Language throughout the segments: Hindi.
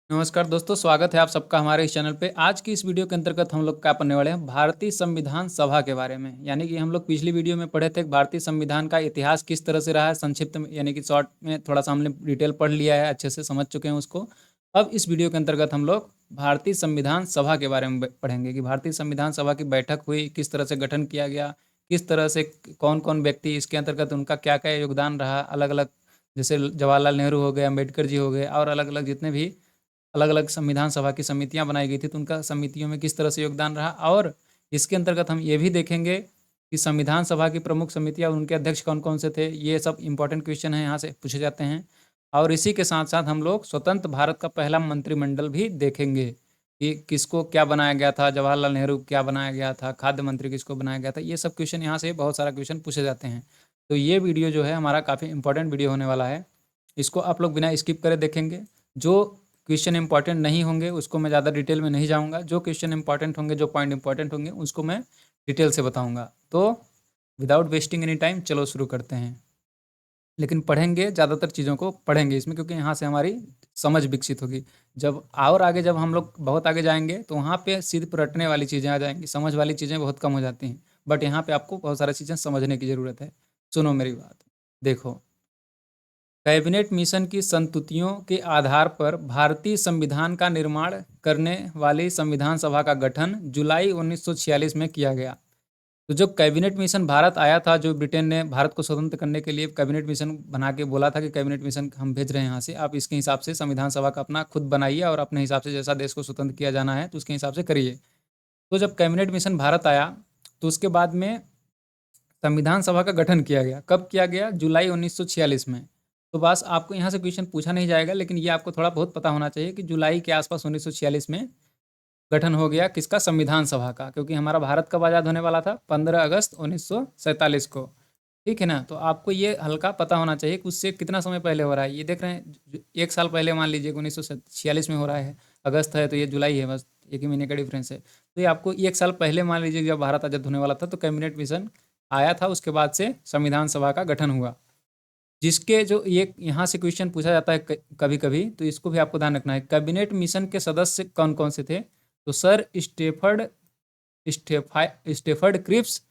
नमस्कार दोस्तों, स्वागत है आप सबका हमारे इस चैनल पे। आज की इस वीडियो के अंतर्गत हम लोग क्या पढ़ने वाले हैं, भारतीय संविधान सभा के बारे में। यानी कि हम लोग पिछली वीडियो में पढ़े थे कि भारतीय संविधान का इतिहास किस तरह से रहा है, संक्षिप्त में यानी कि शॉर्ट में थोड़ा सा हमने डिटेल पढ़ लिया है, अच्छे से समझ चुके हैं उसको। अब इस वीडियो के अंतर्गत हम लोग भारतीय संविधान सभा के बारे में पढ़ेंगे कि भारतीय संविधान सभा की बैठक हुई, किस तरह से गठन किया गया, किस तरह से कौन कौन व्यक्ति इसके अंतर्गत उनका क्या क्या योगदान रहा, अलग अलग जैसे जवाहरलाल नेहरू हो गए, अम्बेडकर जी हो गए और अलग अलग जितने भी अलग अलग संविधान सभा की समितियां बनाई गई थी, तो उनका समितियों में किस तरह से योगदान रहा। और इसके अंतर्गत हम ये भी देखेंगे कि संविधान सभा की प्रमुख समितियां और उनके अध्यक्ष कौन कौन से थे। ये सब इंपॉर्टेंट क्वेश्चन हैं, यहाँ से पूछे जाते हैं। और इसी के साथ साथ हम लोग स्वतंत्र भारत का पहला मंत्रिमंडल भी देखेंगे कि किसको क्या बनाया गया था, जवाहरलाल नेहरू क्या बनाया गया था, खाद्य मंत्री किसको बनाया गया था। ये सब क्वेश्चन यहाँ से बहुत सारा क्वेश्चन पूछे जाते हैं। तो ये वीडियो जो है हमारा काफ़ी इंपॉर्टेंट वीडियो होने वाला है। इसको आप लोग बिना स्किप करे देखेंगे। जो क्वेश्चन इंपॉर्टेंट नहीं होंगे उसको मैं ज़्यादा डिटेल में नहीं जाऊँगा, जो क्वेश्चन इंपॉर्टेंट होंगे, जो पॉइंट इंपॉर्टेंट होंगे उसको मैं डिटेल से बताऊँगा। तो विदाउट वेस्टिंग एनी टाइम चलो शुरू करते हैं। लेकिन पढ़ेंगे, ज़्यादातर चीज़ों को पढ़ेंगे इसमें, क्योंकि यहाँ से हमारी समझ विकसित होगी। जब और आगे जब हम लोग बहुत आगे जाएंगे तो वहाँ पे सिर्फ रटने वाली चीज़ें आ जाएंगी, समझ वाली चीज़ें बहुत कम हो जाती हैं। बट यहाँ पे आपको बहुत सारी चीज़ें समझने की ज़रूरत है। सुनो मेरी बात, देखो। कैबिनेट मिशन की संस्तुतियों के आधार पर भारतीय संविधान का निर्माण करने वाली संविधान सभा का गठन जुलाई 1946 में किया गया। तो जब कैबिनेट मिशन भारत आया था, जो ब्रिटेन ने भारत को स्वतंत्र करने के लिए कैबिनेट मिशन बना के बोला था कि कैबिनेट मिशन हम भेज रहे हैं यहाँ से, आप इसके हिसाब से संविधान सभा का अपना खुद बनाइए और अपने हिसाब से जैसा देश को स्वतंत्र किया जाना है तो उसके हिसाब से करिए। तो जब कैबिनेट मिशन भारत आया तो उसके बाद में संविधान सभा का गठन किया गया। कब किया गया? जुलाई 1946 में। तो बस आपको यहाँ से क्वेश्चन पूछा नहीं जाएगा, लेकिन ये आपको थोड़ा बहुत पता होना चाहिए कि जुलाई के आसपास 1946 में गठन हो गया किसका? संविधान सभा का। क्योंकि हमारा भारत कब आज़ाद होने वाला था? 15 अगस्त 1947 को। ठीक है ना? तो आपको ये हल्का पता होना चाहिए कि उससे कितना समय पहले हो रहा है। ये देख रहे हैं, एक साल पहले मान लीजिए 1946 में हो रहा है। अगस्त है तो ये जुलाई है, बस एक ही महीने का डिफरेंस है। तो ये आपको एक साल पहले मान लीजिए जब भारत आज़ाद होने वाला था तो कैबिनेट मिशन आया था, उसके बाद से संविधान सभा का गठन हुआ। जिसके जो ये यहाँ से क्वेश्चन पूछा जाता है कभी कभी, तो इसको भी आपको ध्यान रखना है। कैबिनेट मिशन के सदस्य कौन कौन से थे? तो sir Stafford Cripps,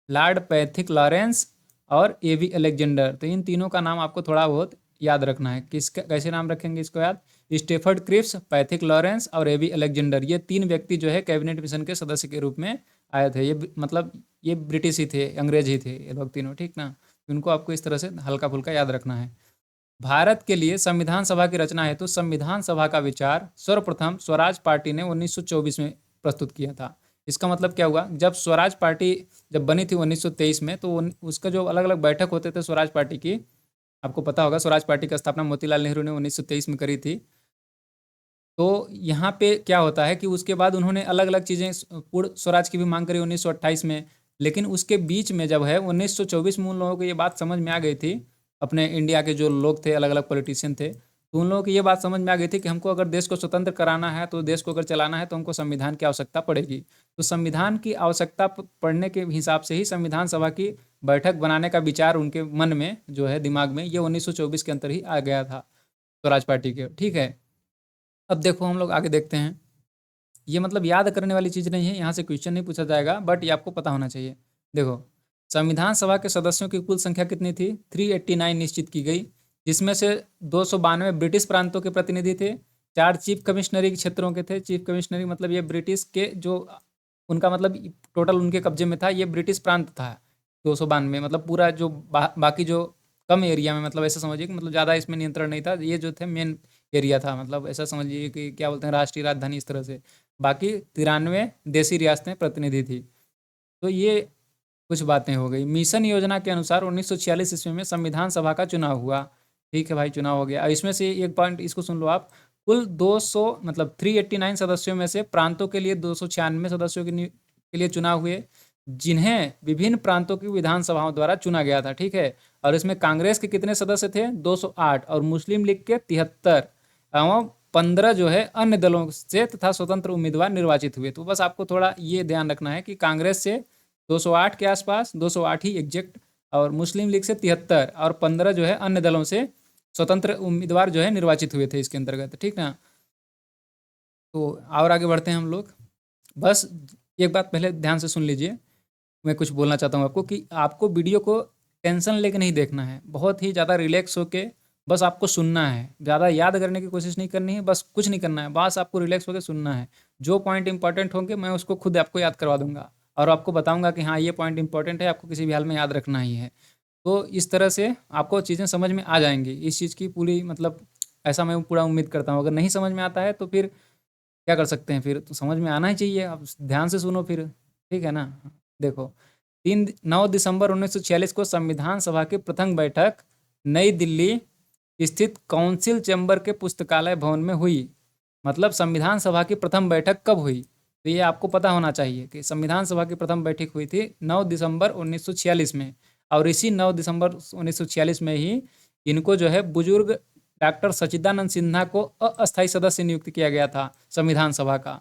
lord Pethick Lawrence और एवी अलेक्जेंडर। तो इन तीनों का नाम आपको थोड़ा बहुत याद रखना है। किसका कैसे नाम रखेंगे इसको याद? स्टेफर्ड क्रिप्स, पैथिक लॉरेंस और एवी अलेक्जेंडर। ये तीन व्यक्ति जो है कैबिनेट मिशन के सदस्य के रूप में आए थे। ये मतलब ये ब्रिटिश ही थे, अंग्रेज ही थे ये लोग तीनों, ठीक ना? उनको आपको इस तरह से हल्का फुल्का याद रखना है। भारत के लिए संविधान सभा की रचना है तो संविधान सभा का विचार सर्वप्रथम स्वराज पार्टी ने 1924 में प्रस्तुत किया था। इसका मतलब क्या हुआ? जब स्वराज पार्टी जब बनी थी 1923 में, तो उसका जो अलग अलग बैठक होते थे स्वराज पार्टी की, आपको पता होगा स्वराज पार्टी की स्थापना मोतीलाल नेहरू ने 1923 में करी थी। तो यहाँ पे क्या होता है कि उसके बाद उन्होंने अलग अलग चीज़ें पूर्ण स्वराज की भी मांग करी 1928 में। लेकिन उसके बीच में जब है 1924 में उन लोगों को ये बात समझ में आ गई थी, अपने इंडिया के जो लोग थे, अलग अलग पॉलिटिशियन थे, तो उन लोगों की ये बात समझ में आ गई थी कि हमको अगर देश को स्वतंत्र कराना है, तो देश को अगर चलाना है तो हमको संविधान की आवश्यकता पड़ेगी। तो संविधान की आवश्यकता पड़ने के हिसाब से ही संविधान सभा की बैठक बनाने का विचार उनके मन में जो है, दिमाग में, ये 1924 के अंदर ही आ गया था स्वराज पार्टी के। ठीक है, अब देखो हम लोग आगे देखते हैं। ये मतलब याद करने वाली चीज़ नहीं है, यहाँ से क्वेश्चन नहीं पूछा जाएगा, बट ये आपको पता होना चाहिए। देखो, संविधान सभा के सदस्यों की कुल संख्या कितनी थी? 389 निश्चित की गई, जिसमें से 292 ब्रिटिश प्रांतों के प्रतिनिधि थे, 4 चीफ कमिश्नरी क्षेत्रों के थे। चीफ कमिश्नरी मतलब ये ब्रिटिश के जो उनका मतलब टोटल उनके कब्जे में था, ये ब्रिटिश प्रांत था। 292 मतलब पूरा जो बाकी जो कम एरिया में, मतलब ऐसा समझिए कि मतलब ज़्यादा इसमें नियंत्रण नहीं था, ये जो थे मेन एरिया था, मतलब ऐसा समझिए कि क्या बोलते हैं, राष्ट्रीय राजधानी, इस तरह से। बाकी 93 देसी रियासतें प्रतिनिधि थी। तो ये कुछ बातें हो गई। मिशन योजना के अनुसार 1946 ईस्वी में संविधान सभा का चुनाव हुआ। ठीक है भाई, चुनाव हो गया। इसमें से एक पॉइंट इसको सुन लो आप। कुल 200 मतलब 389 सदस्यों में से प्रांतों के लिए 296 सदस्यों के लिए चुनाव हुए, जिन्हें विभिन्न प्रांतों की विधानसभाओं द्वारा चुना गया था। ठीक है, और इसमें कांग्रेस के कितने सदस्य थे? 208, और मुस्लिम लीग के 73 एवं 15 जो है अन्य दलों से तथा स्वतंत्र उम्मीदवार निर्वाचित हुए। तो बस आपको थोड़ा ये ध्यान रखना है कि कांग्रेस से 208 के आसपास, 208 ही एग्जैक्ट, और मुस्लिम लीग से 73 और 15 जो है अन्य दलों से स्वतंत्र उम्मीदवार जो है निर्वाचित हुए थे इसके अंतर्गत। ठीक ना? तो और आगे बढ़ते हैं हम लोग। बस एक बात पहले ध्यान से सुन लीजिए, मैं कुछ बोलना चाहता हूँ आपको कि आपको वीडियो को टेंशन लेके नहीं देखना है, बहुत ही ज़्यादा रिलैक्स होके बस आपको सुनना है, ज़्यादा याद करने की कोशिश नहीं करनी है, बस कुछ नहीं करना है, बस आपको रिलैक्स होकर सुनना है। जो पॉइंट इंपॉर्टेंट होंगे मैं उसको खुद आपको याद करवा दूंगा और आपको बताऊंगा कि हाँ ये पॉइंट इंपॉर्टेंट है, आपको किसी भी हाल में याद रखना ही है। तो इस तरह से आपको चीज़ें समझ में आ जाएंगी, इस चीज़ की पूरी मतलब ऐसा मैं पूरा उम्मीद करता हूँ। अगर नहीं समझ में आता है तो फिर क्या कर सकते हैं, फिर तो समझ में आना ही चाहिए, आप ध्यान से सुनो फिर, ठीक है ना। देखो, 9 दिसंबर 1946 को संविधान सभा की प्रथम बैठक नई दिल्ली स्थित काउंसिल चैम्बर के पुस्तकालय भवन में हुई। मतलब संविधान सभा की प्रथम बैठक कब हुई, तो ये आपको पता होना चाहिए कि संविधान सभा की प्रथम बैठक हुई थी 9 दिसंबर 1946 में। और इसी 9 दिसंबर 1946 में ही इनको जो है बुजुर्ग डॉक्टर सच्चिदानंद सिन्हा को अस्थायी सदस्य नियुक्त किया गया था, संविधान सभा का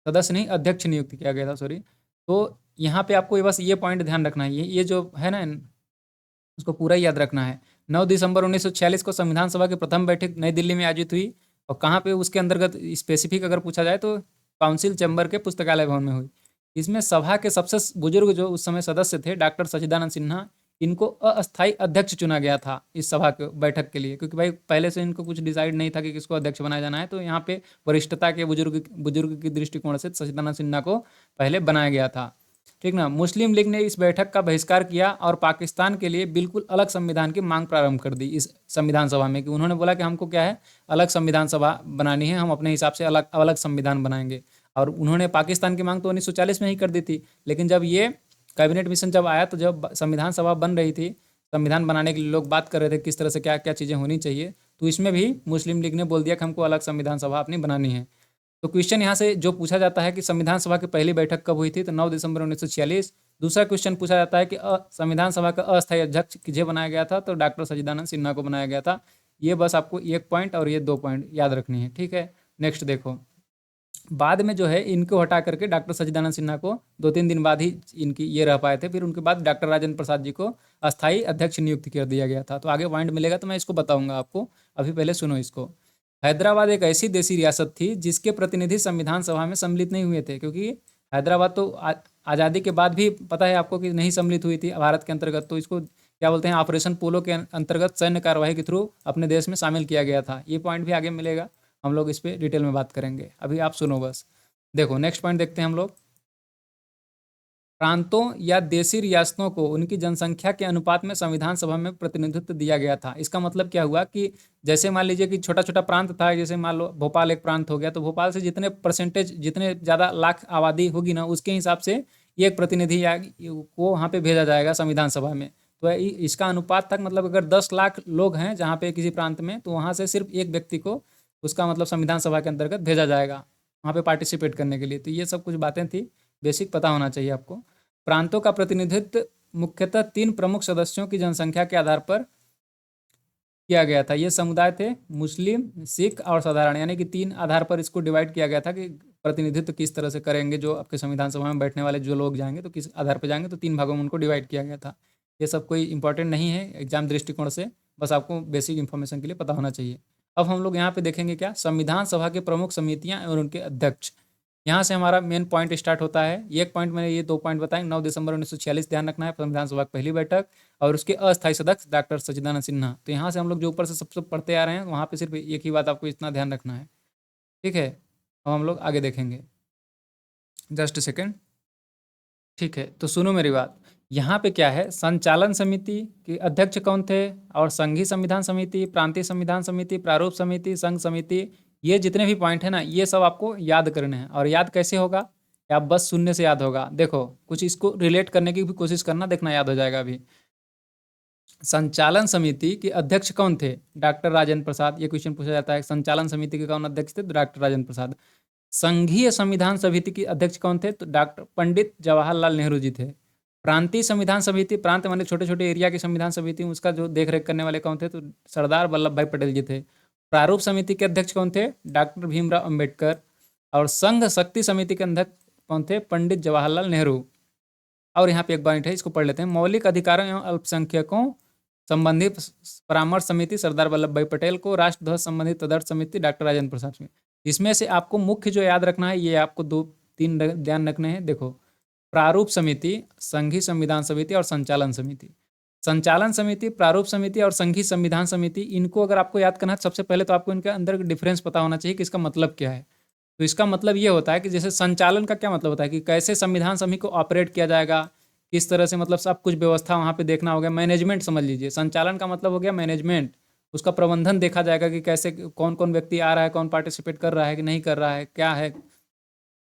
सदस्य नहीं अध्यक्ष नियुक्त किया गया था, सॉरी। तो यहाँ पे आपको ये बस ये पॉइंट ध्यान रखना है, ये जो है ना उसको पूरा ही याद रखना है। 9 दिसंबर 1946 को संविधान सभा की प्रथम बैठक नई दिल्ली में आयोजित हुई। और कहाँ पे उसके अंतर्गत स्पेसिफिक अगर पूछा जाए तो काउंसिल चैम्बर के पुस्तकालय भवन में हुई। इसमें सभा के सबसे बुजुर्ग जो उस समय सदस्य थे डॉक्टर सच्चिदानंद सिन्हा, इनको अस्थायी अध्यक्ष चुना गया था इस सभा के बैठक के लिए, क्योंकि भाई पहले से इनको कुछ डिसाइड नहीं था कि किसको अध्यक्ष बनाया जाना है। तो यहाँ पे वरिष्ठता के बुजुर्ग बुजुर्ग की दृष्टिकोण से सच्चिदानंद सिन्हा को पहले बनाया गया था, ठीक ना। मुस्लिम लीग ने इस बैठक का बहिष्कार किया और पाकिस्तान के लिए बिल्कुल अलग संविधान की मांग प्रारंभ कर दी इस संविधान सभा में, कि उन्होंने बोला कि हमको क्या है, अलग संविधान सभा बनानी है, हम अपने हिसाब से अलग अलग संविधान बनाएंगे। और उन्होंने पाकिस्तान की मांग तो 1940 में ही कर दी थी, लेकिन जब ये कैबिनेट मिशन जब आया तो जब संविधान सभा बन रही थी, संविधान बनाने के लिए लोग बात कर रहे थे किस तरह से क्या क्या चीज़ें होनी चाहिए, तो इसमें भी मुस्लिम लीग ने बोल दिया कि हमको अलग संविधान सभा अपनी बनानी है। तो क्वेश्चन यहाँ से जो पूछा जाता है कि संविधान सभा की पहली बैठक कब हुई थी, तो 9 दिसंबर 1946। दूसरा क्वेश्चन पूछा जाता है कि संविधान सभा का अस्थायी अध्यक्ष किसे बनाया गया था, तो डॉक्टर सच्चिदानंद सिन्हा को बनाया गया था। ये बस आपको एक पॉइंट और ये 2 पॉइंट याद रखनी है, ठीक है। नेक्स्ट देखो, बाद में जो है इनको हटा करके डॉक्टर सच्चिदानंद सिन्हा को 2-3 दिन बाद ही इनकी ये रह पाए थे, फिर उनके बाद डॉक्टर राजेंद्र प्रसाद जी को अस्थायी अध्यक्ष नियुक्त कर दिया गया था। तो आगे पॉइंट मिलेगा तो मैं इसको बताऊंगा आपको, अभी पहले सुनो इसको। हैदराबाद एक ऐसी देसी रियासत थी जिसके प्रतिनिधि संविधान सभा में सम्मिलित नहीं हुए थे, क्योंकि हैदराबाद तो आज़ादी के बाद भी पता है आपको कि नहीं सम्मिलित हुई थी भारत के अंतर्गत। तो इसको क्या बोलते हैं, ऑपरेशन पोलो के अंतर्गत सैन्य कार्यवाही के थ्रू अपने देश में शामिल किया गया था। ये पॉइंट भी आगे मिलेगा, हम लोग इस पर डिटेल में बात करेंगे, अभी आप सुनो बस। देखो नेक्स्ट पॉइंट देखते हैं हम लोग। प्रांतों या देशी रियासतों को उनकी जनसंख्या के अनुपात में संविधान सभा में प्रतिनिधित्व दिया गया था। इसका मतलब क्या हुआ कि जैसे मान लीजिए कि छोटा छोटा प्रांत था, जैसे मान लो भोपाल एक प्रांत हो गया, तो भोपाल से जितने परसेंटेज, जितने ज़्यादा लाख आबादी होगी ना, उसके हिसाब से एक प्रतिनिधि या को वहाँ पे भेजा जाएगा संविधान सभा में। तो इसका अनुपात था, मतलब अगर 10 लाख लोग हैं जहाँ पे किसी प्रांत में, तो वहाँ से सिर्फ एक व्यक्ति को उसका मतलब संविधान सभा के अंतर्गत भेजा जाएगा वहाँ पे पार्टिसिपेट करने के लिए। तो ये सब कुछ बातें थी, बेसिक पता होना चाहिए आपको। प्रांतों का प्रतिनिधित्व मुख्यतः 3 प्रमुख सदस्यों की जनसंख्या के आधार पर किया गया था। ये समुदाय थे मुस्लिम, सिख और साधारण, यानी कि 3 आधार पर इसको डिवाइड किया गया था कि प्रतिनिधित्व किस तरह से करेंगे, जो आपके संविधान सभा में बैठने वाले जो लोग जाएंगे तो किस आधार पर जाएंगे, तो 3 भागों में उनको डिवाइड किया गया था। ये सब कोई इंपॉर्टेंट नहीं है एग्जाम दृष्टिकोण से, बस आपको बेसिक इन्फॉर्मेशन के लिए पता होना चाहिए। अब हम लोग यहाँ पे देखेंगे क्या, संविधान सभा के प्रमुख समितियाँ और उनके अध्यक्ष। यहाँ से हमारा मेन पॉइंट स्टार्ट होता है। एक पॉइंट मैंने ये 2 पॉइंट बताए। 9 दिसंबर 1946 ध्यान रखना है, संविधान सभा की पहली बैठक, और उसके अस्थायी सदस्य डॉक्टर सच्चिदानंद सिन्हा। तो यहाँ से हम लोग जो ऊपर से सबसे पढ़ते आ रहे हैं, वहाँ पे सिर्फ एक ही बात आपको इतना ध्यान रखना है, ठीक है। अब हम लोग आगे देखेंगे, जस्ट सेकेंड, ठीक है। तो सुनो मेरी बात, यहाँ पे क्या है, संचालन समिति के अध्यक्ष कौन थे, और संघीय संविधान समिति, प्रांतीय संविधान समिति, प्रारूप समिति, संघ समिति, ये जितने भी पॉइंट है ना, ये सब आपको याद करने हैं। और याद कैसे होगा, या बस सुनने से याद होगा। देखो कुछ इसको रिलेट करने की भी कोशिश करना, देखना याद हो जाएगा अभी। संचालन समिति के अध्यक्ष कौन थे, डॉक्टर राजेंद्र प्रसाद। ये क्वेश्चन पूछा जाता है, संचालन समिति के कौन अध्यक्ष थे, तो डॉक्टर राजेंद्र प्रसाद। संघीय संविधान समिति के अध्यक्ष कौन थे, तो डॉक्टर पंडित जवाहरलाल नेहरू जी थे। प्रांतीय संविधान समिति, प्रांत माने छोटे छोटे एरिया की संविधान समिति, उसका जो देख रेख करने वाले कौन थे, तो सरदार वल्लभ भाई पटेल जी थे। प्रारूप समिति के अध्यक्ष कौन थे, डॉक्टर भीमराव अंबेडकर। और संघ शक्ति समिति के अध्यक्ष कौन थे, पंडित जवाहरलाल नेहरू। और यहाँ पे एक पॉइंट है, इसको पढ़ लेते हैं। मौलिक अधिकारों एवं अल्पसंख्यकों संबंधी परामर्श समिति सरदार वल्लभ भाई पटेल को, राष्ट्रध्वज संबंधी तदर्थ समिति डॉक्टर राजेंद्र प्रसाद। इसमें से आपको मुख्य जो याद रखना है, ये आपको 2-3 ध्यान रखने हैं। देखो, प्रारूप समिति, संघीय संविधान समिति और संचालन समिति। संचालन समिति, प्रारूप समिति और संघीय संविधान समिति, इनको अगर आपको याद करना है, सबसे पहले तो आपको इनके अंदर डिफरेंस पता होना चाहिए कि इसका मतलब क्या है। तो इसका मतलब ये होता है कि जैसे संचालन का क्या मतलब होता है कि कैसे संविधान समिति को ऑपरेट किया जाएगा, किस तरह से, मतलब सब कुछ व्यवस्था वहाँ पे देखना हो गया। मैनेजमेंट समझ लीजिए, संचालन का मतलब हो गया मैनेजमेंट, उसका प्रबंधन देखा जाएगा कि कैसे कौन कौन व्यक्ति आ रहा है, कौन पार्टिसिपेट कर रहा है कि नहीं कर रहा है, क्या है,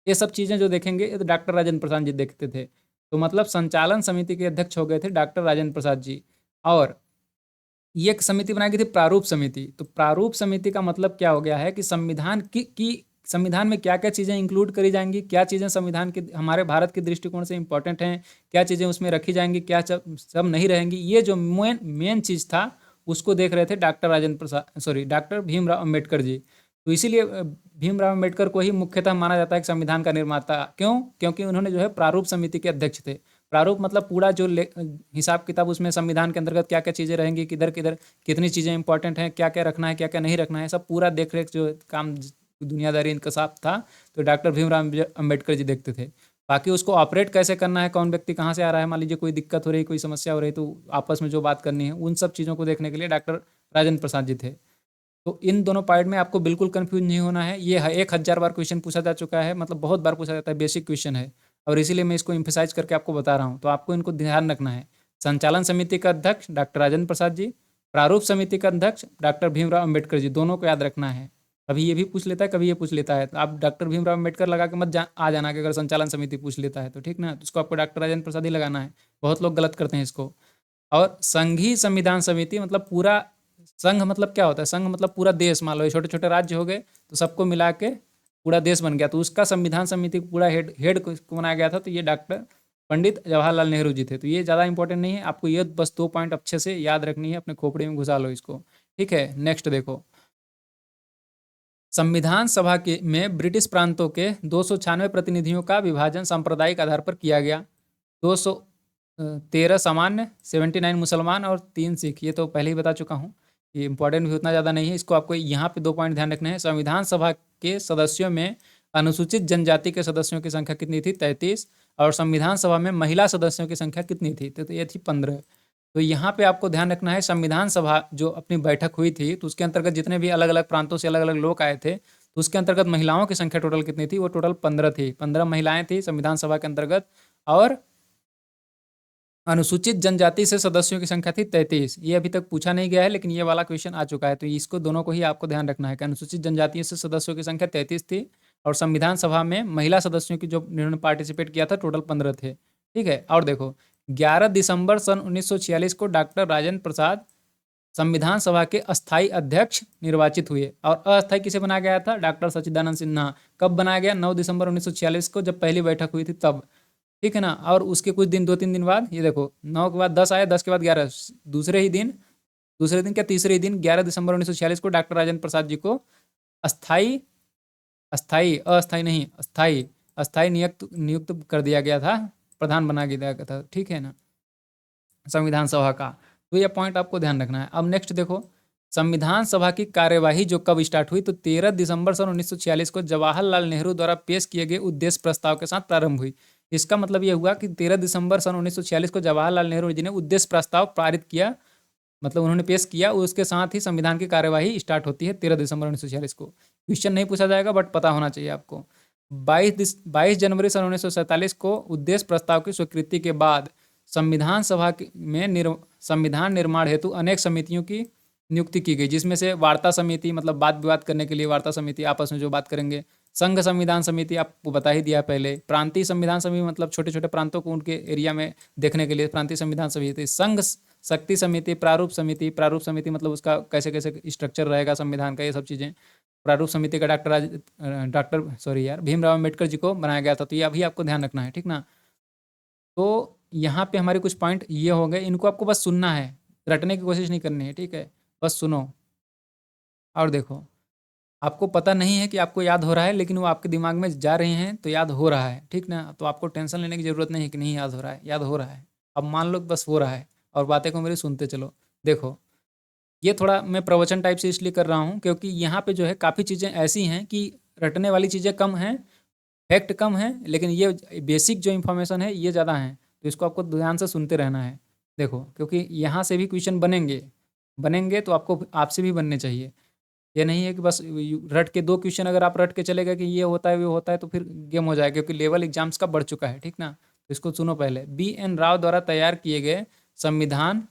ये सब चीज़ें जो देखेंगे, ये तो डॉक्टर राजेंद्र प्रसाद जी देखते थे। तो मतलब संचालन समिति के अध्यक्ष हो गए थे डॉक्टर राजेंद्र प्रसाद जी। और ये एक समिति बनाई गई थी प्रारूप समिति। तो प्रारूप समिति का मतलब क्या हो गया है कि संविधान की संविधान में क्या क्या चीज़ें इंक्लूड करी जाएंगी, क्या चीज़ें संविधान के हमारे भारत के दृष्टिकोण से इंपॉर्टेंट हैं, क्या चीज़ें उसमें रखी जाएंगी, क्या सब नहीं रहेंगी, ये जो मेन मेन चीज़ था उसको देख रहे थे doctor Rajendra Prasad, sorry, doctor Bhimrao Ambedkar ji. तो इसीलिए भीमराव अम्बेडकर को ही मुख्यतः माना जाता है कि संविधान का निर्माता। क्यों? क्योंकि उन्होंने जो है प्रारूप समिति के अध्यक्ष थे। प्रारूप मतलब पूरा जो हिसाब किताब, उसमें संविधान के अंतर्गत क्या क्या चीज़ें रहेंगी, किधर किधर कितनी चीज़ें इंपॉर्टेंट हैं, क्या क्या रखना है, क्या क्या नहीं रखना है, सब पूरा देख रेख जो काम दुनियादारी इनका साफ था, तो डॉक्टर भीमराव अम्बेडकर जी देखते थे। बाकी उसको ऑपरेट कैसे करना है, कौन व्यक्ति कहाँ से आ रहा है, मान लीजिए कोई दिक्कत हो रही, कोई समस्या हो रही, तो आपस में जो बात करनी है, उन सब चीज़ों को देखने के लिए डॉक्टर राजेंद्र प्रसाद जी थे। तो इन दोनों पार्ट में आपको बिल्कुल कंफ्यूज नहीं होना है। ये 1000 बार क्वेश्चन पूछा जा चुका है, मतलब बहुत बार पूछा जाता है, बेसिक क्वेश्चन है, और इसीलिए मैं इसको इम्फेसाइज करके आपको बता रहा हूँ। तो आपको इनको ध्यान रखना है। संचालन समिति का अध्यक्ष डॉक्टर राजेंद्र प्रसाद जी, प्रारूप समिति का अध्यक्ष डॉक्टर भीमराव अम्बेडकर जी, दोनों को याद रखना है। कभी ये भी पूछ लेता है, कभी ये पूछ लेता है, तो आप डॉक्टर भीमराव अम्बेडकर लगा के मत आ जाना कि अगर संचालन समिति पूछ लेता है तो, ठीक ना, तो उसको आपको डॉक्टर राजेंद्र प्रसाद ही लगाना है। बहुत लोग गलत करते हैं इसको। और संघीय संविधान समिति मतलब पूरा, संघ मतलब क्या होता है, संघ मतलब पूरा देश, मान लो ये छोटे छोटे राज्य हो गए, तो सबको मिला के पूरा देश बन गया, तो उसका संविधान समिति पूरा हेड हेड को बनाया गया था। तो ये डॉक्टर पंडित जवाहरलाल नेहरू जी थे। तो ये ज़्यादा इंपॉर्टेंट नहीं है, आपको ये बस 2 पॉइंट अच्छे से याद रखनी है, अपने खोपड़ी में घुसा लो इसको, ठीक है। नेक्स्ट देखो, संविधान सभा के में ब्रिटिश प्रांतों के 296 प्रतिनिधियों का विभाजन सांप्रदायिक आधार पर किया गया। 213 सामान्य, 79 मुसलमान और 3 सिख। ये तो पहले ही बता चुका हूँ, ये इंपॉर्टेंट भी उतना ज़्यादा नहीं है। इसको आपको यहाँ पे 2 पॉइंट ध्यान रखने हैं। संविधान सभा के सदस्यों में अनुसूचित जनजाति के सदस्यों की संख्या कितनी थी? 33। और संविधान सभा में महिला सदस्यों की संख्या कितनी थी? तो ये थी 15। तो यहाँ पे आपको ध्यान रखना है, संविधान सभा जो अपनी बैठक हुई थी, तो उसके अंतर्गत जितने भी अलग अलग प्रांतों से अलग अलग लोग आए थे, तो उसके अंतर्गत महिलाओं की संख्या टोटल कितनी थी? वो टोटल 15 थी। 15 महिलाएं थी संविधान सभा के अंतर्गत। और अनुसूचित जनजाति से सदस्यों की संख्या थी 33। ये अभी तक पूछा नहीं गया है, लेकिन ये वाला क्वेश्चन आ चुका है, तो इसको दोनों को ही आपको ध्यान रखना है कि अनुसूचित जनजाति से सदस्यों की संख्या 33 थी, और संविधान सभा में महिला सदस्यों की जो जिन्होंने पार्टिसिपेट किया था टोटल 15 थे, ठीक है। और देखो, 11 दिसंबर सन 1946 को डॉक्टर राजेंद्र प्रसाद संविधान सभा के अस्थायी अध्यक्ष निर्वाचित हुए, और अस्थायी किसे बनाया गया था? डॉक्टर सच्चिदानंद सिन्हा। कब बनाया गया? 9 दिसंबर 1946 को, जब पहली बैठक हुई थी तब, ठीक है ना। और उसके कुछ दिन, 2-3 दिन बाद, ये देखो, 9 के बाद 10 आया, 10 के बाद 11, दूसरे दिन क्या, तीसरे ही दिन 11 दिसंबर 1946 को डॉक्टर राजेंद्र प्रसाद जी को अस्थाई अस्थाई अस्थाई नहीं अस्थाई अस्थाई नियुक्त कर दिया गया था, प्रधान बना दिया गया था, ठीक है ना, संविधान सभा का। तो यह पॉइंट आपको ध्यान रखना है। अब नेक्स्ट देखो, संविधान सभा की कार्यवाही जो कब स्टार्ट हुई? तो 13 दिसंबर सन 1946 को जवाहरलाल नेहरू द्वारा पेश किए गए उद्देश्य प्रस्ताव के साथ प्रारंभ हुई। इसका मतलब यह हुआ कि 13 दिसंबर सन 1946 को जवाहरलाल नेहरू जी ने उद्देश्य प्रस्ताव पारित किया, मतलब उन्होंने पेश किया, उसके साथ ही संविधान की कार्यवाही स्टार्ट होती है 13 दिसंबर 1946 को। क्वेश्चन नहीं पूछा जाएगा, बट पता होना चाहिए आपको। 22 जनवरी सन 1947 को उद्देश्य प्रस्ताव की स्वीकृति के बाद संविधान सभा में संविधान निर्माण हेतु अनेक समितियों की नियुक्ति की गई, जिसमें से वार्ता समिति, मतलब वाद विवाद करने के लिए वार्ता समिति, आपस में जो बात करेंगे। संघ संविधान समिति आपको बता ही दिया पहले। प्रांतीय संविधान समिति मतलब छोटे छोटे प्रांतों को उनके एरिया में देखने के लिए प्रांतीय संविधान समिति। संघ शक्ति समिति, प्रारूप समिति। प्रारूप समिति मतलब उसका कैसे कैसे स्ट्रक्चर रहेगा संविधान का, ये सब चीज़ें। प्रारूप समिति का भीमराव अम्बेडकर जी को बनाया गया था। तो ये अभी आपको ध्यान रखना है, ठीक ना। तो यहाँ पे हमारे कुछ पॉइंट ये हो गए, इनको आपको बस सुनना है, रटने की कोशिश नहीं करनी है, ठीक है, बस सुनो। और देखो, आपको पता नहीं है कि आपको याद हो रहा है, लेकिन वो आपके दिमाग में जा रहे हैं, तो याद हो रहा है, ठीक ना। तो आपको टेंशन लेने की ज़रूरत नहीं है कि नहीं याद हो रहा है, याद हो रहा है। अब मान लो बस हो रहा है, और बातें को मेरी सुनते चलो। देखो, ये थोड़ा मैं प्रवचन टाइप से इसलिए कर रहा हूँ, क्योंकि यहाँ पे जो है काफ़ी चीज़ें ऐसी हैं कि रटने वाली चीज़ें कम हैं, फैक्ट कम है, लेकिन ये बेसिक जो इन्फॉर्मेशन है ये ज़्यादा है, तो इसको आपको ध्यान से सुनते रहना है। देखो, क्योंकि यहाँ से भी क्वेश्चन बनेंगे, बनेंगे तो आपको आपसे भी बनने चाहिए। ये नहीं है कि बस रट के 2 क्वेश्चन अगर आप रट के चले गए कि ये होता है, वो होता है, तो फिर गेम हो जाएगा, क्योंकि लेवल एग्जाम्स का बढ़ चुका है, ठीक ना? तो इसको सुनो पहले। बी.एन. राव द्वारा तैयार किए गए संविधान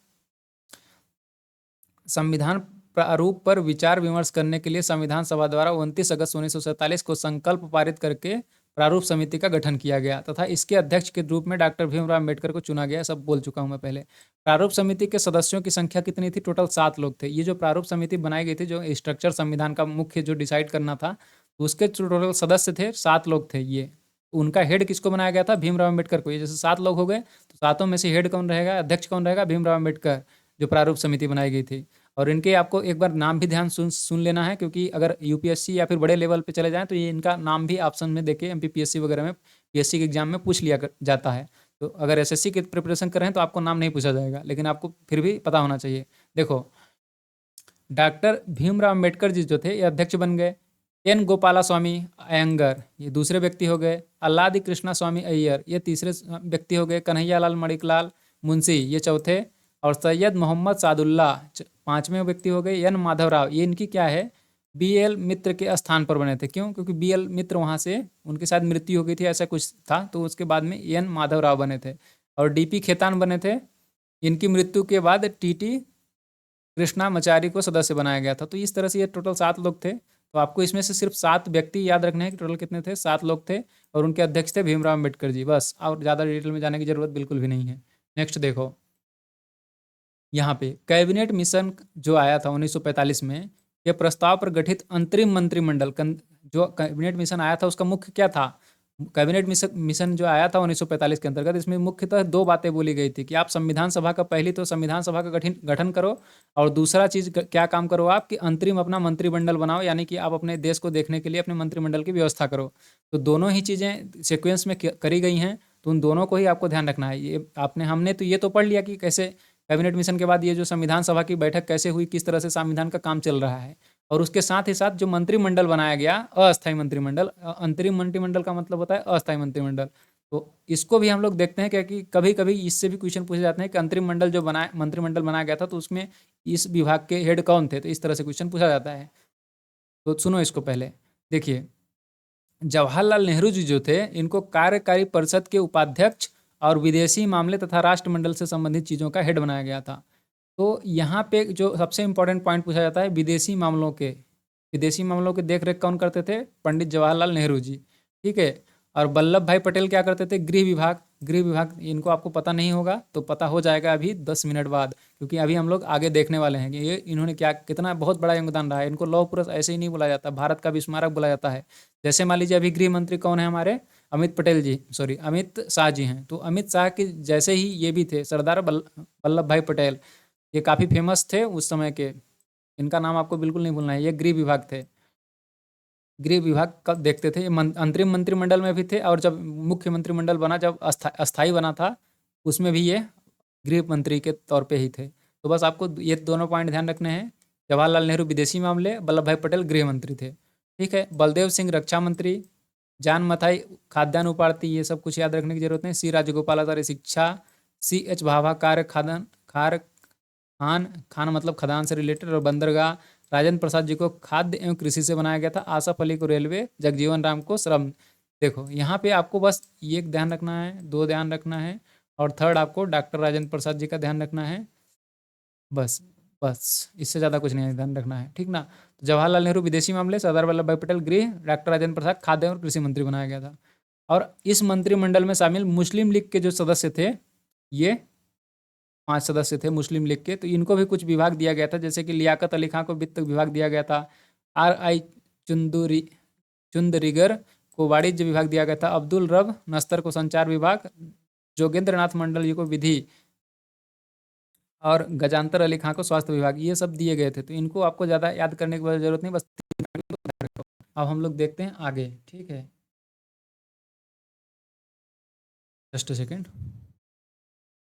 संविधान प्रारूप पर विचार विमर्श करने के लिए संविधान सभा द्वारा 29 अगस्त 1947 को संकल्प पारित करके प्रारूप समिति का गठन किया गया तथा इसके अध्यक्ष के रूप में डॉक्टर भीमराव अम्बेडकर को चुना गया। सब बोल चुका हूं मैं पहले। प्रारूप समिति के सदस्यों की संख्या कितनी थी? टोटल 7 लोग थे। ये जो प्रारूप समिति बनाई गई थी, जो स्ट्रक्चर संविधान का मुख्य जो डिसाइड करना था, उसके टोटल सदस्य थे 7 लोग थे। ये उनका हेड किसको बनाया गया था? भीमराव अम्बेडकर को। ये जैसे 7 लोग हो गए, तो सातों में से हेड कौन रहेगा, अध्यक्ष कौन रहेगा? भीमराव अम्बेडकर, जो प्रारूप समिति बनाई गई थी। और इनके आपको एक बार नाम भी ध्यान सुन लेना है, क्योंकि अगर यूपीएससी या फिर बड़े लेवल पे चले जाएं तो ये इनका नाम भी ऑप्शन में देके एमपीपीएससी वगैरह में, पीएससी के एग्जाम में पूछ लिया जाता है। तो अगर एसएससी की प्रिपरेशन कर रहे हैं तो आपको नाम नहीं पूछा जाएगा, लेकिन आपको फिर भी पता होना चाहिए। देखो, डॉक्टर भीमराव अम्बेडकर जी जो थे ये अध्यक्ष बन गए। एन गोपाला स्वामी अयंगर ये दूसरे व्यक्ति हो गए। अल्लादी कृष्णा स्वामी अय्यर ये तीसरे व्यक्ति हो गए। कन्हैयालाल मणिकलाल मुंशी ये चौथे। और सैयद मोहम्मद सादुल्ला पांचवें व्यक्ति हो गए। एन माधवराव ये इनकी क्या है, बी.एल. मित्र के स्थान पर बने थे। क्यों? क्योंकि बी.एल. मित्र वहाँ से उनके साथ मृत्यु हो गई थी, ऐसा कुछ था, तो उसके बाद में एन माधवराव बने थे। और डी.पी. खेतान बने थे। इनकी मृत्यु के बाद टी.टी. कृष्णामाचारी को सदस्य बनाया गया था। तो इस तरह से ये टोटल 7 लोग थे। तो आपको इसमें से सिर्फ 7 व्यक्ति याद रखने हैं कि टोटल कितने थे, 7 लोग थे। और उनके अध्यक्ष थे भीमराव अम्बेडकर जी, बस। और ज़्यादा डिटेल में जाने की जरूरत बिल्कुल भी नहीं है। नेक्स्ट देखो, यहाँ पे कैबिनेट मिशन जो आया था 1945 में, ये प्रस्ताव पर गठित अंतरिम मंत्रिमंडल जो कैबिनेट मिशन आया था उसका मुख्य क्या था? कैबिनेट मिशन जो आया था 1945 के अंतर्गत, इसमें मुख्यतः 2 बातें बोली गई थी कि आप संविधान सभा का, पहली तो संविधान सभा का गठन करो, और दूसरा चीज़ क्या काम करो आप, कि अंतरिम अपना मंत्रिमंडल बनाओ, यानी कि आप अपने देश को देखने के लिए अपने मंत्रिमंडल की व्यवस्था करो। तो दोनों ही चीज़ें सिक्वेंस में करी गई हैं, तो उन दोनों को ही आपको ध्यान रखना है। ये हमने तो ये तो पढ़ लिया कि कैसे कैबिनेट मिशन के बाद ये जो संविधान सभा की बैठक कैसे हुई, किस तरह से संविधान का काम चल रहा है। और उसके साथ ही साथ जो मंत्रिमंडल बनाया गया, अस्थायी मंत्रिमंडल, अंतरिम मंत्रिमंडल का मतलब होता है अस्थायी मंत्रिमंडल। तो इसको भी हम लोग देखते हैं, क्योंकि कभी कभी इससे भी क्वेश्चन पूछे जाते हैं कि अंतरिम मंत्रिमंडल बनाया गया था तो उसमें इस विभाग के हेड कौन थे, तो इस तरह से क्वेश्चन पूछा जाता है। तो सुनो इसको पहले। देखिए, जवाहरलाल नेहरू जी जो थे, इनको कार्यकारी परिषद के उपाध्यक्ष और विदेशी मामले तथा राष्ट्रमंडल से संबंधित चीज़ों का हेड बनाया गया था। तो यहाँ पे जो सबसे इम्पोर्टेंट पॉइंट पूछा जाता है, विदेशी मामलों के देख रेख कौन करते थे? पंडित जवाहरलाल नेहरू जी, ठीक है। और वल्लभ भाई पटेल क्या करते थे? गृह विभाग इनको आपको पता नहीं होगा, तो पता हो जाएगा अभी 10 मिनट बाद, क्योंकि अभी हम लोग आगे देखने वाले हैं कि ये इन्होंने क्या, कितना बहुत बड़ा योगदान रहा है। इनको लौह पुरुष ऐसे ही नहीं बोला जाता, भारत का भी स्मारक बोला जाता है। जैसे मान लीजिए अभी गृह मंत्री कौन है हमारे? अमित शाह जी हैं। तो अमित शाह के जैसे ही ये भी थे, सरदार वल्लभ भाई पटेल, ये काफ़ी फेमस थे उस समय के। इनका नाम आपको बिल्कुल नहीं भूलना है। ये गृह विभाग थे, गृह विभाग का देखते थे। ये अंतरिम मंत्रिमंडल में भी थे, और जब मुख्य मंत्रिमंडल बना, जब अस्थाई बना था, उसमें भी ये गृह मंत्री के तौर पे ही थे। तो बस आपको ये दोनों पॉइंट ध्यान रखने हैं। जवाहरलाल नेहरू विदेशी मामले, वल्लभ भाई पटेल गृह मंत्री थे, ठीक है। बलदेव सिंह रक्षा मंत्री, जान मथाई खाद्यान्न उपाड़ती, ये सब कुछ याद रखने की जरूरत नहीं। सी राजगोपालाचारी शिक्षा, C.H. भाभा कार्य खान मतलब खदान से रिलेटेड और बंदरगाह। राजेंद्र प्रसाद जी को खाद्य एवं कृषि से बनाया गया था। आसफ अली को रेलवे, जगजीवन राम को श्रम। देखो, यहाँ पे आपको बस ये ध्यान रखना है, 2 ध्यान रखना है, और थर्ड आपको डॉक्टर राजेंद्र प्रसाद जी का ध्यान रखना है। बस बस इससे ज़्यादा कुछ नहीं ध्यान रखना है, ठीक ना। तो जवाहरलाल नेहरू विदेशी मामले, सरदार वल्लभ भाई पटेल गृह, डॉक्टर राजेंद्र प्रसाद खाद्य और कृषि मंत्री बनाया गया था। और इस मंत्रिमंडल में शामिल मुस्लिम लीग के जो सदस्य थे, ये 5 सदस्य थे मुस्लिम लीग के। तो इनको भी कुछ विभाग दिया गया था, जैसे कि लियाकत अली खां को वित्त विभाग दिया गया था। R.I. चुंदरीगर को वाणिज्य विभाग दिया गया था। अब्दुल रब नस्तर को संचार विभाग, जोगेंद्र नाथ मंडल जी को विधि, और गजानतर अली खां को स्वास्थ्य विभाग, ये सब दिए गए थे। तो इनको आपको ज़्यादा याद करने की जरूरत नहीं, बस। अब हम लोग देखते हैं आगे, ठीक है। Just second.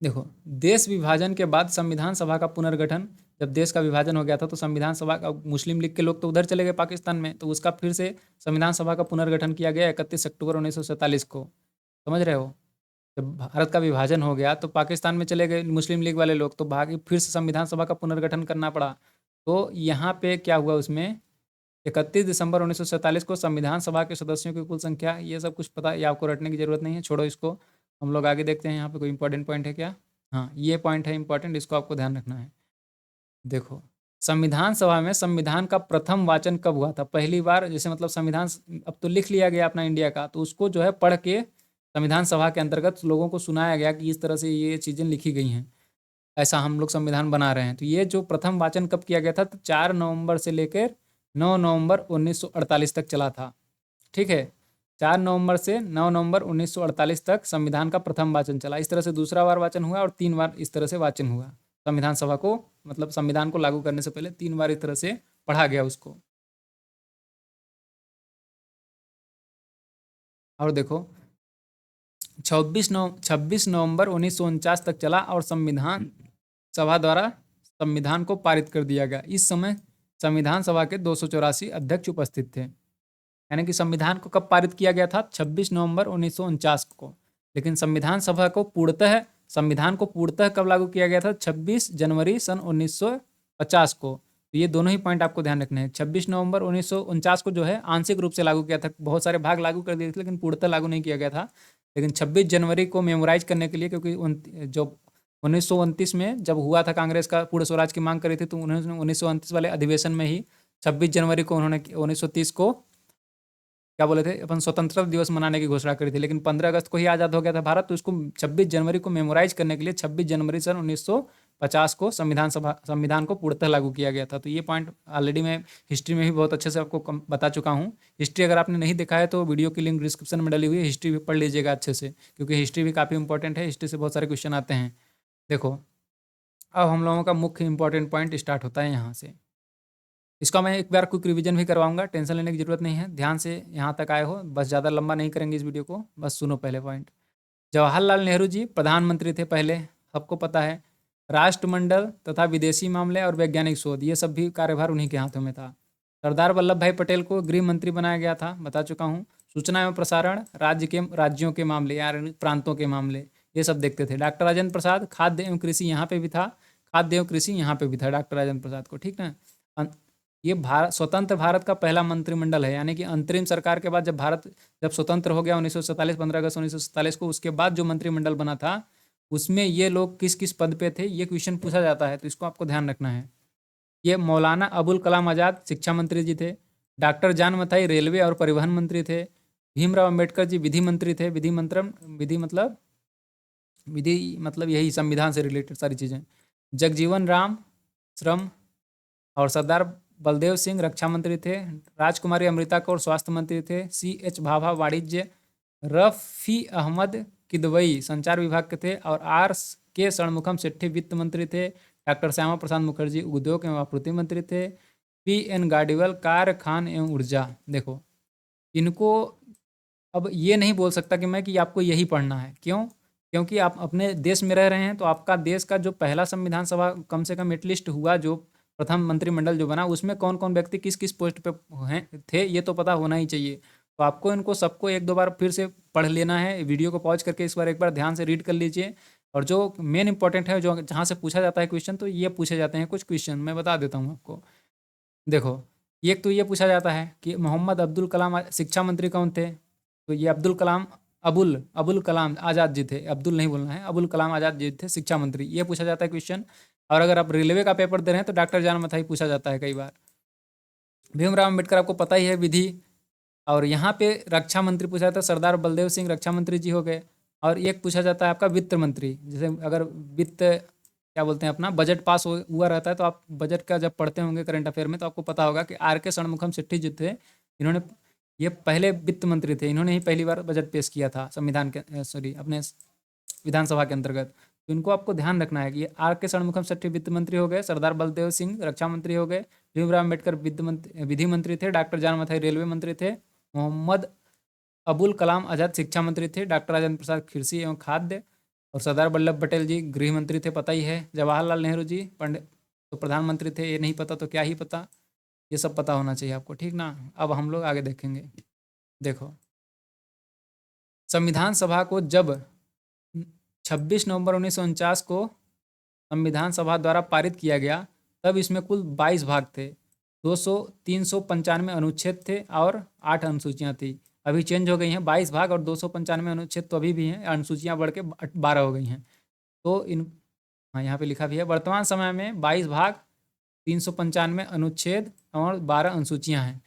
देखो, देश विभाजन के बाद संविधान सभा का पुनर्गठन जब देश का विभाजन हो गया था तो संविधान सभा का मुस्लिम लीग के लोग तो उधर चले गए पाकिस्तान में, तो उसका फिर से संविधान सभा का पुनर्गठन किया गया 31 अक्टूबर 1947 को। समझ रहे हो? जब भारत का विभाजन हो गया तो पाकिस्तान में चले गए मुस्लिम लीग वाले लोग, तो भाग फिर से संविधान सभा का पुनर्गठन करना पड़ा। तो यहाँ पे क्या हुआ उसमें, 31 दिसंबर 1947 को संविधान सभा के सदस्यों की कुल संख्या, ये सब कुछ पता, ये आपको रटने की जरूरत नहीं है, छोड़ो इसको। हम लोग आगे देखते हैं यहाँ पे कोई इंपॉर्टेंट पॉइंट है क्या। हाँ, ये पॉइंट है इंपॉर्टेंट, इसको आपको ध्यान रखना है। देखो, संविधान सभा में संविधान का प्रथम वाचन कब हुआ था? पहली बार, जैसे मतलब संविधान अब तो लिख लिया गया अपना इंडिया का, तो उसको जो है पढ़ के संविधान सभा के अंतर्गत लोगों को सुनाया गया कि इस तरह से ये चीज़ें लिखी गई हैं, ऐसा हम लोग संविधान बना रहे हैं। तो ये जो प्रथम वाचन कब किया गया था, तो 4 नवंबर से लेकर 9 नवंबर 1948 तक चला था। ठीक है, 4 नवंबर से 9 नवंबर 1948 तक संविधान का प्रथम वाचन चला। इस तरह से दूसरा बार वाचन हुआ और 3 बार इस तरह से वाचन हुआ। संविधान सभा को, मतलब संविधान को लागू करने से पहले 3 बार इस तरह से पढ़ा गया उसको। और देखो, 26 नवंबर 1949 तक चला और संविधान सभा द्वारा संविधान को पारित कर दिया गया। इस समय संविधान सभा के 284 अध्यक्ष उपस्थित थे। यानी कि संविधान को कब पारित किया गया था? 26 नवंबर 1949 को। लेकिन संविधान को पूर्णतः कब लागू किया गया था? 26 जनवरी सन 1950 को। तो ये दोनों ही पॉइंट आपको ध्यान रखने हैं। 26 नवंबर 1949 को जो है आंशिक रूप से लागू किया था, बहुत सारे भाग लागू कर दिए थे लेकिन पूर्णतः लागू नहीं किया गया था। लेकिन 26 जनवरी को मेमोराइज करने के लिए, क्योंकि जो 1929 में जब हुआ था, कांग्रेस का पूर्ण स्वराज की मांग करी थी, तो उन्होंने 1929 वाले अधिवेशन में ही 26 जनवरी को उन्होंने 1930 को क्या बोले थे, अपन स्वतंत्रता दिवस मनाने की घोषणा करी थी। लेकिन 15 अगस्त को ही आज़ाद हो गया था भारत, तो इसको 26 जनवरी को मेमोराइज करने के लिए 26 जनवरी सन 1950 को संविधान को पूर्णतः लागू किया गया था। तो ये पॉइंट ऑलरेडी मैं हिस्ट्री में भी बहुत अच्छे से आपको बता चुका हूँ। हिस्ट्री अगर आपने नहीं देखा है तो वीडियो की लिंक डिस्क्रिप्शन में डली हुई है, हिस्ट्री भी पढ़ लीजिएगा अच्छे से, क्योंकि हिस्ट्री भी काफ़ी इंपॉर्टेंट है। हिस्ट्री से बहुत सारे क्वेश्चन आते हैं। देखो, अब हम लोगों का मुख्य इंपॉर्टेंट पॉइंट स्टार्ट होता है यहाँ से। इसका मैं एक बार क्विक रिवीजन भी करवाऊंगा, टेंशन लेने की जरूरत नहीं है। ध्यान से यहाँ तक आए हो, बस ज़्यादा लंबा नहीं करेंगे इस वीडियो को, बस सुनो पहले पॉइंट। जवाहरलाल नेहरू जी प्रधानमंत्री थे पहले, सबको पता है। राष्ट्रमंडल तथा विदेशी मामले और वैज्ञानिक शोध, ये सब भी कार्यभार उन्हीं के हाथों में था। सरदार वल्लभ भाई पटेल को गृह मंत्री बनाया गया था, बता चुका हूँ। सूचना एवं प्रसारण, राज्यों के मामले या प्रांतों के मामले, ये सब देखते थे। डॉक्टर राजेंद्र प्रसाद, खाद्य एवं कृषि यहाँ पे भी था, खाद्य एवं कृषि यहाँ पे भी था डॉक्टर राजेंद्र प्रसाद को, ठीक ना। ये स्वतंत्र भारत का पहला मंत्रिमंडल है, यानी कि अंतरिम सरकार के बाद जब स्वतंत्र हो गया 1947, 15 अगस्त 1947 को, उसके बाद जो मंत्रिमंडल बना था उसमें ये लोग किस किस पद पे थे, ये क्वेश्चन पूछा जाता है, तो इसको आपको ध्यान रखना है। ये मौलाना अबुल कलाम आज़ाद शिक्षा मंत्री जी थे। डॉक्टर जान मथाई रेलवे और परिवहन मंत्री थे। भीमराव अम्बेडकर जी विधि मंत्री थे। विधि मतलब यही संविधान से रिलेटेड सारी चीज़ें। जगजीवन राम श्रम और सरदार बलदेव सिंह रक्षा मंत्री थे। राजकुमारी अमृता कौर स्वास्थ्य मंत्री थे। CH भाभा वाणिज्य। रफ़ी अहमद किदवई संचार विभाग के थे। और RK षणमुखम सेट्ठी वित्त मंत्री थे। डॉक्टर श्यामा प्रसाद मुखर्जी उद्योग एवं आपूर्ति मंत्री थे। PN गाडीवाल कार्य खान एवं ऊर्जा। देखो, इनको अब ये नहीं बोल सकता कि आपको यही पढ़ना है। क्यों? क्योंकि आप अपने देश में रह रहे हैं, तो आपका देश का जो पहला संविधान सभा कम से कम एटलीस्ट हुआ, जो प्रथम मंत्रिमंडल जो बना, उसमें कौन कौन व्यक्ति किस किस पोस्ट पे हैं थे, ये तो पता होना ही चाहिए। तो आपको इनको सबको एक दो बार फिर से पढ़ लेना है। वीडियो को पॉज करके इस बार एक बार ध्यान से रीड कर लीजिए। और जो मेन इंपॉर्टेंट है, जो जहाँ से पूछा जाता है क्वेश्चन, तो ये पूछे जाते हैं कुछ क्वेश्चन, मैं बता देता हूँ आपको। देखो, एक तो ये पूछा जाता है कि मोहम्मद अब्दुल कलाम शिक्षा मंत्री कौन थे। तो ये अबुल कलाम आज़ाद जी थे, अब्दुल नहीं बोलना है, अबुल कलाम आज़ाद जी थे शिक्षा मंत्री, ये पूछा जाता है क्वेश्चन। और अगर आप रेलवे का पेपर दे रहे हैं तो डॉक्टर जान मथाई पूछा जाता है कई बार। भीमराव अम्बेडकर आपको पता ही है, विधि। और यहाँ पे रक्षा मंत्री पूछा जाता है, सरदार बलदेव सिंह रक्षा मंत्री जी हो गए। और एक पूछा जाता है आपका वित्त मंत्री, जैसे अगर वित्त क्या बोलते हैं अपना बजट पास हुआ रहता है, तो आप बजट का जब पढ़ते होंगे करंट अफेयर में, तो आपको पता होगा कि RK षणमुखम सेट्ठी जी थे, इन्होंने ये पहले वित्त मंत्री थे, इन्होंने ही पहली बार बजट पेश किया था अपने विधानसभा के अंतर्गत। तो इनको आपको ध्यान रखना है कि RK षणमुखम सेट्ठी वित्त मंत्री हो गए, सरदार बलदेव सिंह रक्षा मंत्री हो गए, भीमराव अम्बेडकर विधि मंत्री थे, डॉक्टर जान मथाई रेलवे मंत्री थे, मोहम्मद अबुल कलाम आज़ाद शिक्षा मंत्री थे, डॉक्टर राजेंद्र प्रसाद कृषि एवं खाद्य, और सरदार वल्लभ पटेल जी गृह मंत्री थे, पता ही है। जवाहरलाल नेहरू जी तो प्रधानमंत्री थे ये नहीं पता तो क्या ही पता, ये सब पता होना चाहिए आपको, ठीक ना। अब हम लोग आगे देखेंगे। देखो, संविधान सभा को जब 26 नवंबर 1949 को संविधान सभा द्वारा पारित किया गया, तब इसमें कुल 22 भाग थे, 395 अनुच्छेद थे और 8 अनुसूचियाँ थी। अभी चेंज हो गई हैं, 22 भाग और 295 अनुच्छेद तो अभी भी हैं, अनुसूचियाँ बढ़ के 12 हो गई हैं। तो इन, हाँ यहाँ पे लिखा भी है, वर्तमान समय में 22 भाग, 395 अनुच्छेद और 12 अनुसूचियाँ हैं।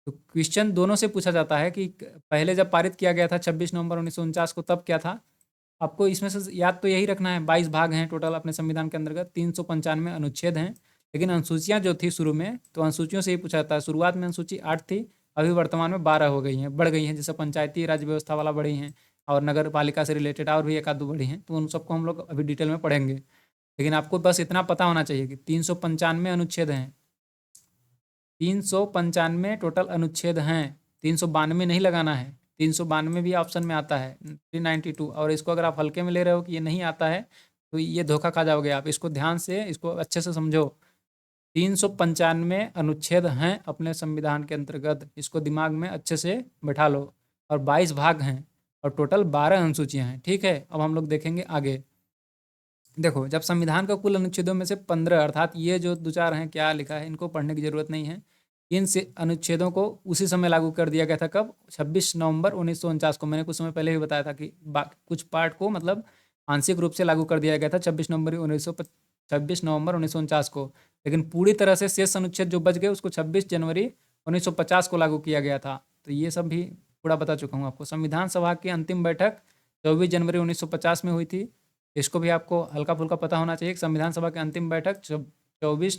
तो क्वेश्चन दोनों से पूछा जाता है कि पहले जब पारित किया गया था 26 नवंबर 1949 को, तब क्या था। आपको इसमें से याद तो यही रखना है, 22 भाग हैं टोटल अपने संविधान के अंतर्गत, 395 अनुच्छेद हैं। लेकिन अनुसूचियाँ जो थी शुरू में, तो अनुसूचियों से ही पूछा जाता है। शुरुआत में अनुसूची 8 थी, अभी वर्तमान में 12 हो गई हैं, बढ़ गई हैं। जैसे पंचायती राज व्यवस्था वाला बढ़ी हैं, और नगर पालिका से रिलेटेड और भी एक आध दो बढ़ी हैं, तो उन सबको हम लोग अभी डिटेल में पढ़ेंगे। लेकिन आपको बस इतना पता होना चाहिए कि 395 अनुच्छेद हैं, 395 टोटल अनुच्छेद हैं। 392 नहीं लगाना है, 392 भी ऑप्शन में आता है, 392। और इसको अगर आप हल्के में ले रहे हो कि ये नहीं आता है, तो ये धोखा खा जाओगे आप। इसको ध्यान से, इसको अच्छे से समझो। 395 अनुच्छेद हैं अपने संविधान के अंतर्गत, इसको दिमाग में अच्छे से बैठा लो। और 22 भाग हैं और टोटल 12 अनुसूचियाँ हैं, ठीक है। अब हम लोग देखेंगे आगे। देखो, जब संविधान का कुल अनुच्छेदों में से 15, अर्थात ये जो दो चार हैं, क्या लिखा है, इनको पढ़ने की जरूरत नहीं है। इन से अनुच्छेदों को उसी समय लागू कर दिया गया था, कब, 26 नवंबर 1949 को। मैंने कुछ समय पहले ही बताया था कि कुछ पार्ट को मतलब आंशिक रूप से लागू कर दिया गया था 26 नवंबर 1949 को। लेकिन पूरी तरह से शेष अनुच्छेद जो बच गए, उसको 26 जनवरी 1950 को लागू किया गया था। तो ये सब भी पूरा बता चुका हूँ आपको। संविधान सभा की अंतिम बैठक 24 जनवरी 1950 में हुई थी। इसको भी आपको हल्का फुल्का पता होना चाहिए कि संविधान सभा की अंतिम बैठक 24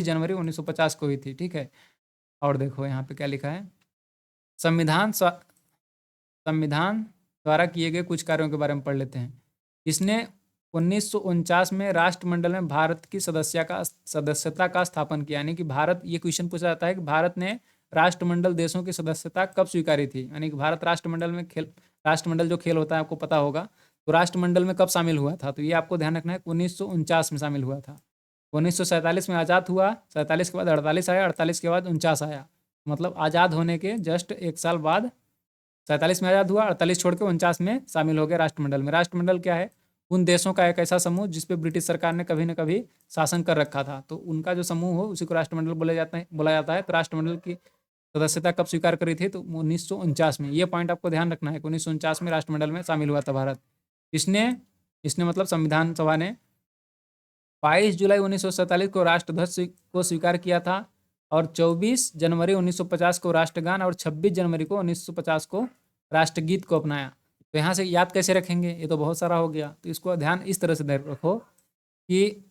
जनवरी 1950 को हुई थी, ठीक है। और देखो यहाँ पे क्या लिखा है, संविधान द्वारा किए गए कुछ कार्यों के बारे में पढ़ लेते हैं। इसने 1949 में राष्ट्रमंडल में भारत की सदस्यता का स्थापन किया। यानी कि भारत, ये क्वेश्चन पूछा जाता है कि भारत ने राष्ट्रमंडल देशों की सदस्यता कब स्वीकारी थी। यानी कि भारत राष्ट्रमंडल में राष्ट्रमंडल जो खेल होता है आपको पता होगा, तो राष्ट्रमंडल में कब शामिल हुआ था। तो ये आपको ध्यान रखना है, 1949 में शामिल हुआ था। 1947 में आज़ाद हुआ, 47 के बाद 48 आया, 48 के बाद 49 आया। मतलब आज़ाद होने के जस्ट एक साल बाद 47 में आज़ाद हुआ, 48 छोड़ के 49 में शामिल हो गया राष्ट्रमंडल में। राष्ट्रमंडल क्या है, उन देशों का एक ऐसा समूह जिस पे ब्रिटिश सरकार ने कभी न कभी शासन कर रखा था, तो उनका जो समूह हो उसी को राष्ट्रमंडल बोला जाता है। तो राष्ट्रमंडल की सदस्यता कब स्वीकार करी थी, तो 1949 में। ये पॉइंट आपको ध्यान रखना है कि 1949 में राष्ट्रमंडल में शामिल हुआ था भारत। इसने इसने मतलब संविधान सभा ने 22 जुलाई 1947 को राष्ट्रध्वज को स्वीकार किया था, और 24 जनवरी 1950 को राष्ट्रगान, और 26 जनवरी को 1950 को राष्ट्रगीत को अपनाया। तो यहाँ से याद कैसे रखेंगे, ये तो बहुत सारा हो गया। तो इसको ध्यान इस तरह से रखो कि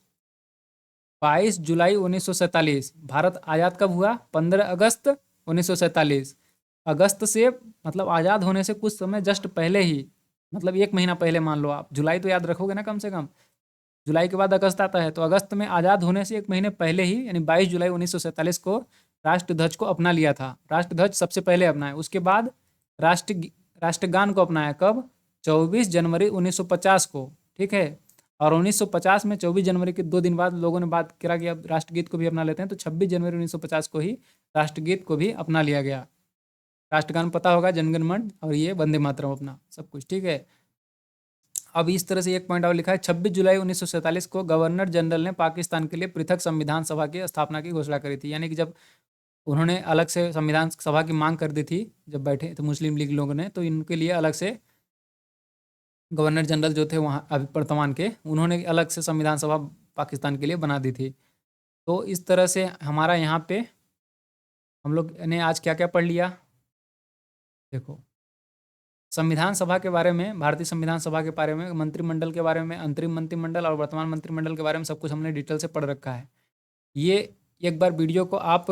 22 जुलाई 1947 भारत आज़ाद कब हुआ, 15 अगस्त 1947। अगस्त से मतलब आज़ाद होने से कुछ समय जस्ट पहले ही, मतलब एक महीना पहले मान लो आप, जुलाई तो याद रखोगे ना कम से कम, जुलाई के बाद अगस्त आता है, तो अगस्त में आज़ाद होने से एक महीने पहले ही, यानी 22 जुलाई 1947 को राष्ट्रध्वज को अपना लिया था। राष्ट्रध्वज सबसे पहले अपनाया, उसके बाद राष्ट्रगान को अपनाया कब, 24 जनवरी 1950 को, ठीक है। और 1950 में 24 जनवरी के 2 दिन बाद लोगों ने बात करा कि अब राष्ट्रगीत को भी अपना लेते हैं, तो 26 जनवरी 1950 को ही राष्ट्रगीत को भी अपना लिया गया। राष्ट्रगान पता होगा, जनगण मन, और ये वंदे मातरम अपना सब कुछ, ठीक है। अब इस तरह से एक पॉइंट और लिखा है, 26 जुलाई 1947 को गवर्नर जनरल ने पाकिस्तान के लिए पृथक संविधान सभा की स्थापना की घोषणा करी थी। यानी कि जब उन्होंने अलग से संविधान सभा की मांग कर दी थी, जब बैठे तो मुस्लिम लीग लोगों ने, तो इनके लिए अलग से गवर्नर जनरल जो थे वहाँ अभी वर्तमान के, उन्होंने अलग से संविधान सभा पाकिस्तान के लिए बना दी थी। तो इस तरह से हमारा यहाँ पे हम लोग ने आज क्या क्या पढ़ लिया। देखो, संविधान सभा के बारे में, भारतीय संविधान सभा के बारे में, मंत्रिमंडल के बारे में, अंतरिम मंत्रिमंडल और वर्तमान मंत्रिमंडल के बारे में सब कुछ हमने डिटेल से पढ़ रखा है। ये एक बार वीडियो को आप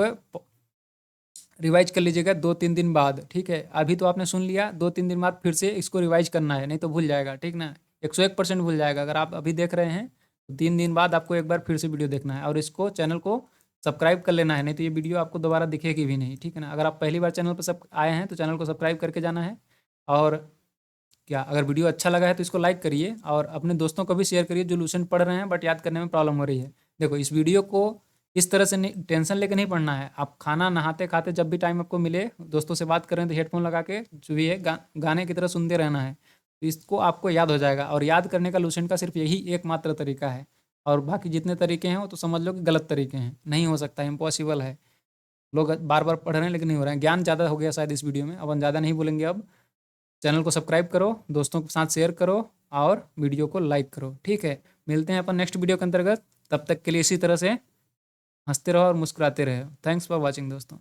रिवाइज कर लीजिएगा 2-3 दिन बाद, ठीक है। अभी तो आपने सुन लिया, 2-3 दिन बाद फिर से इसको रिवाइज करना है, नहीं तो भूल जाएगा, ठीक ना। 101% भूल जाएगा। अगर आप अभी देख रहे हैं तो 3 दिन बाद आपको एक बार फिर से वीडियो देखना है, और इसको चैनल को सब्सक्राइब कर लेना है, नहीं तो ये वीडियो आपको दोबारा दिखेगी भी नहीं, ठीक है ना। अगर आप पहली बार चैनल पर सब आए हैं तो चैनल को सब्सक्राइब करके जाना है। और क्या, अगर वीडियो अच्छा लगा है तो इसको लाइक करिए, और अपने दोस्तों को भी शेयर करिए जो लूसेंट पढ़ रहे हैं बट याद करने में प्रॉब्लम हो रही है। देखो इस वीडियो को इस तरह से नहीं, टेंशन लेके नहीं पढ़ना है। आप खाना नहाते खाते जब भी टाइम आपको मिले, दोस्तों से बात करें तो हेडफोन लगा के जो भी है गाने की तरह सुनते रहना है। तो इसको आपको याद हो जाएगा, और याद करने का लुसेंट का सिर्फ यही एकमात्र तरीका है। और बाकी जितने तरीके हैं वो तो समझ लो कि गलत तरीके हैं, नहीं हो सकता, इम्पॉसिबल है। लोग बार बार पढ़ रहे हैं लेकिन नहीं हो रहा है। ज्ञान ज़्यादा हो गया शायद इस वीडियो में, अब हम ज़्यादा नहीं बोलेंगे। अब चैनल को सब्सक्राइब करो, दोस्तों के साथ शेयर करो और वीडियो को लाइक करो। ठीक है, मिलते हैं अपन नेक्स्ट वीडियो के अंतर्गत। तब तक के लिए इसी तरह से हंसते रहो और मुस्कुराते रहो। थैंक्स फॉर वॉचिंग दोस्तों।